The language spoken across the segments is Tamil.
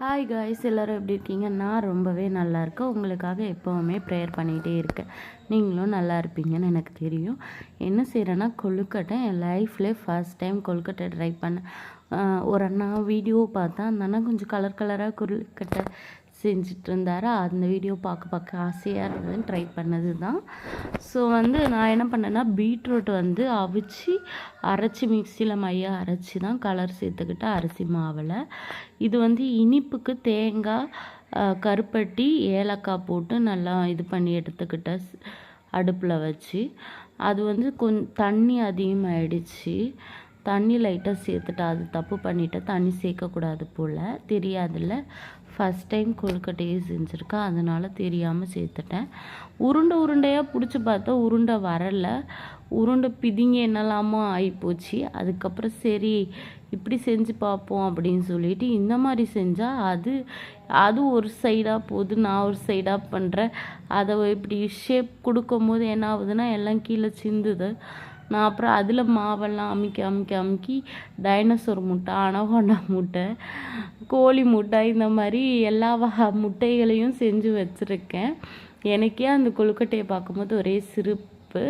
ஹாய் காய்ஸ், எல்லோரும் எப்படி இருக்கீங்க? நான் ரொம்பவே நல்லா இருக்கேன். உங்களுக்காக எப்போவுமே ப்ரேயர் பண்ணிகிட்டே இருக்கேன். நீங்களும் நல்லா இருப்பீங்கன்னு எனக்கு தெரியும். என்ன செய்கிறேன்னா, கொழுக்கட்டை என் லைஃப்லேயே ஃபர்ஸ்ட் டைம் கொழுக்கட்டை ட்ரை பண்ணேன். ஒரு அண்ணா வீடியோ பார்த்தேன். அந்த அண்ணா கொஞ்சம் கலர் கலராக கொழுக்கட்டை செஞ்சுட்டு இருந்தார். அந்த வீடியோ பார்க்க ஆசையாக இருந்ததுன்னு ட்ரை பண்ணது தான். ஸோ நான் என்ன பண்ணேன்னா, பீட்ரூட் அவிச்சு அரைச்சி மிக்சியில் மையாக அரைச்சி தான் கலர் சேர்த்துக்கிட்டு அரிசி மாவில். இது இனிப்புக்கு தேங்காய், கருப்பட்டி, ஏலக்காய் போட்டு நல்லா இது பண்ணி எடுத்துக்கிட்ட அடுப்பில் வச்சு. அது கொஞ்சம் தண்ணி அதிகமாகிடுச்சு. தண்ணி லைட்டாக சேர்த்துட்டா, அது தப்பு பண்ணிவிட்டேன். தண்ணி சேர்க்கக்கூடாது போல், தெரியாதுல்ல. ஃபஸ்ட் டைம் கொழுக்கட்டையே செஞ்சுருக்கேன், அதனால் தெரியாமல் சேர்த்துட்டேன். உருண்டையாக பிடிச்சி பார்த்தா உருண்டை வரலை. உருண்டை பிதிங்க என்னெல்லாமோ ஆகிப்போச்சு. அதுக்கப்புறம் சரி இப்படி செஞ்சு பார்ப்போம் அப்படின்னு சொல்லிட்டு இந்த மாதிரி செஞ்சால் அது ஒரு சைடாக போகுது, நான் ஒரு சைடாக பண்ணுறேன். அதை இப்படி ஷேப் கொடுக்கும் போது என்ன ஆகுதுன்னா, எல்லாம் கீழே சிந்துது. நான் அப்புறம் அதில் மாவெல்லாம் அமுக்கி டைனோசர் முட்டை, அனகோண்டா முட்டை, கோழி முட்டை, இந்த மாதிரி எல்லா வகை முட்டைகளையும் செஞ்சு வச்சுருக்கேன். எனக்கே அந்த கொழுக்கட்டையை பார்க்கும்போது ஒரே சிரிப்பு.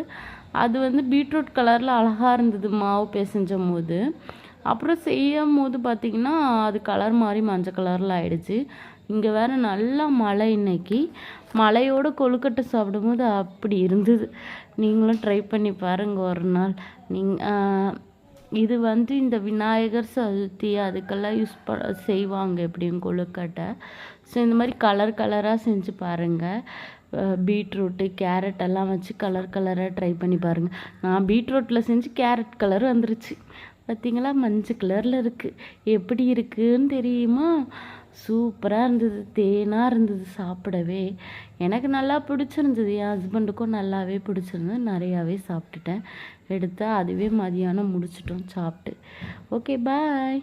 அது பீட்ரூட் கலரில் அழகாக இருந்தது மாவு பிசைஞ்சும் போது. அப்புறம் செய்யும் போது பார்த்திங்கன்னா அது கலர் மாதிரி மஞ்சள் கலரில் ஆயிடுச்சு. இங்கே வேறு நல்லா மழை. இன்னைக்கு மழையோடு கொழுக்கட்டை சாப்பிடும்போது அப்படி இருந்தது. நீங்களும் ட்ரை பண்ணி பாருங்கள் ஒரு நாள். இது இந்த விநாயகர் சதுர்த்தி அதுக்கெல்லாம் செய்வாங்க எப்படியும் கொழுக்கட்டை. ஸோ இந்த மாதிரி கலராக செஞ்சு பாருங்கள். பீட்ரூட்டு, கேரட் எல்லாம் வச்சு கலராக ட்ரை பண்ணி பாருங்கள். நான் பீட்ரூட்டில் செஞ்சு கேரட் கலர் வந்துருச்சு. பார்த்திங்களா, மஞ்சள் கலரில் இருக்குது. எப்படி இருக்குதுன்னு தெரியுமா? சூப்பராக இருந்தது, தேனாக இருந்தது சாப்பிடவே. எனக்கு நல்லா பிடிச்சிருந்தது, என் ஹஸ்பண்டுக்கும் நல்லாவே பிடிச்சிருந்தது. நிறையாவே சாப்பிட்டுட்டேன். எடுத்தால் அதுவே மதியானம் முடிச்சிட்டோம் சாப்பிட்டு. ஓகே, பாய்.